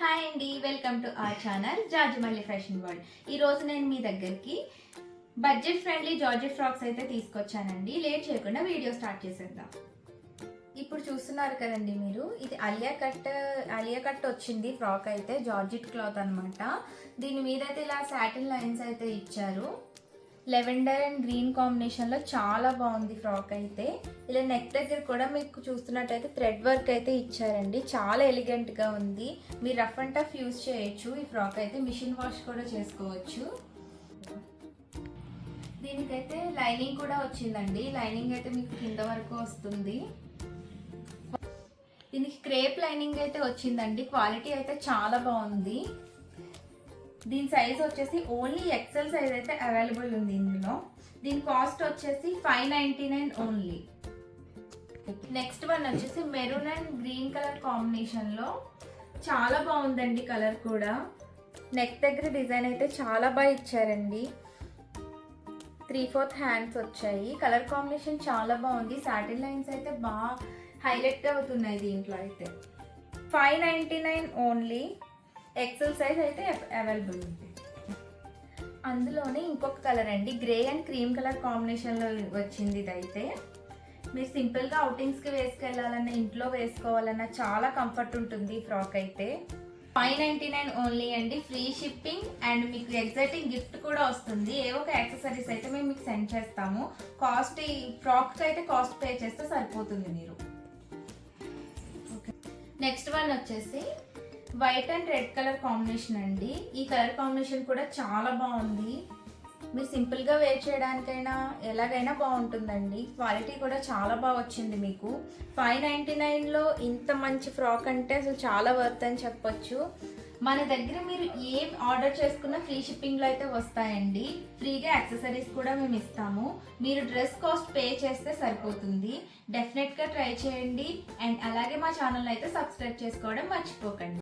Hi అండి, welcome to our channel Jajimalli fashion world. ఈరోజు నేను మీ దగ్గరికి బడ్జెట్ ఫ్రెండ్లీ జార్జెట్ ఫ్రాక్స్ అయితే తీసుకొచ్చానండి. లేట్ చేయకుండా వీడియో స్టార్ట్ చేసేద్దాం. ఇప్పుడు చూస్తున్నారు కదండి మీరు, ఇది అలియా కట్ వచ్చింది ఫ్రాక్ అయితే, జార్జెట్ క్లాత్ అనమాట. దీని మీద అయితే ఇలా సాటిన్ లైన్స్ అయితే ఇచ్చారు. లెవెండర్ అండ్ గ్రీన్ కాంబినేషన్లో చాలా బాగుంది ఫ్రాక్ అయితే. ఇలా నెక్ దగ్గర కూడా మీకు చూస్తున్నట్టయితే థ్రెడ్ వర్క్ అయితే ఇచ్చారండి. చాలా ఎలిగెంట్గా ఉంది. మీరు రఫ్ అండ్ టఫ్ యూజ్ చేయొచ్చు. ఈ ఫ్రాక్ అయితే మిషన్ వాష్ కూడా చేసుకోవచ్చు. దీనికైతే లైనింగ్ కూడా వచ్చిందండి. లైనింగ్ అయితే మీకు కింద వరకు వస్తుంది. దీనికి క్రేప్ లైనింగ్ అయితే వచ్చిందండి. క్వాలిటీ అయితే చాలా బాగుంది. దీని సైజ్ వచ్చేసి ఓన్లీ ఎక్సెల్ సైజ్ అయితే అవైలబుల్ ఉంది ఇందులో. దీని కాస్ట్ వచ్చేసి $599 ఓన్లీ. నెక్స్ట్ వన్ వచ్చేసి మెరూన్ అండ్ గ్రీన్ కలర్ కాంబినేషన్లో చాలా బాగుందండి. కలర్ కూడా నెక్ దగ్గర డిజైన్ అయితే చాలా బాగా ఇచ్చారండి. 3/4 హ్యాండ్స్ వచ్చాయి. కలర్ కాంబినేషన్ చాలా బాగుంది. సాటిన్ లైన్స్ అయితే బాగా హైలైట్ అవుతున్నాయి దీంట్లో అయితే. $599 ఓన్లీ. ఎక్సెల్ సైజ్ అయితే అవైలబుల్ ఉంది. అందులోనే ఇంకొక కలర్ అండి, గ్రే అండ్ క్రీమ్ కలర్ కాంబినేషన్లో వచ్చింది. ఇదైతే మీరు సింపుల్గా అవుటింగ్స్కి వేసుకెళ్ళాలన్నా, ఇంట్లో వేసుకోవాలన్నా చాలా కంఫర్ట్ ఉంటుంది ఈ ఫ్రాక్ అయితే. $599 ఓన్లీ అండి. ఫ్రీ షిప్పింగ్ అండ్ మీకు ఎగ్జైటింగ్ గిఫ్ట్ కూడా వస్తుంది. ఏవో ఒక యాక్సెసరీస్ అయితే మేము మీకు సెండ్ చేస్తాము. కాస్ట్ ఈ ఫ్రాక్కి అయితే కాస్ట్ పే చేస్తే సరిపోతుంది మీరు. ఓకే, నెక్స్ట్ వన్ వచ్చేసి white and red colour combination అండి. ఈ కలర్ కాంబినేషన్ కూడా చాలా బాగుంది. మీరు సింపుల్గా వేర్ చేయడానికైనా ఎలాగైనా బాగుంటుందండి. క్వాలిటీ కూడా చాలా బాగా వచ్చింది మీకు. $599లో ఇంత మంచి ఫ్రాక్ అంటే అసలు చాలా వర్త్ అని చెప్పొచ్చు. మన దగ్గర మీరు ఏం ఆర్డర్ చేసుకున్నా ఫ్రీ షిప్పింగ్లో అయితే వస్తాయండి. ఫ్రీగా యాక్సెసరీస్ కూడా మేము ఇస్తాము. మీరు డ్రెస్ కాస్ట్ పే చేస్తే సరిపోతుంది. డెఫినెట్గా ట్రై చేయండి. అండ్ అలాగే మా ఛానల్ అయితే సబ్స్క్రైబ్ చేసుకోవడం మర్చిపోకండి.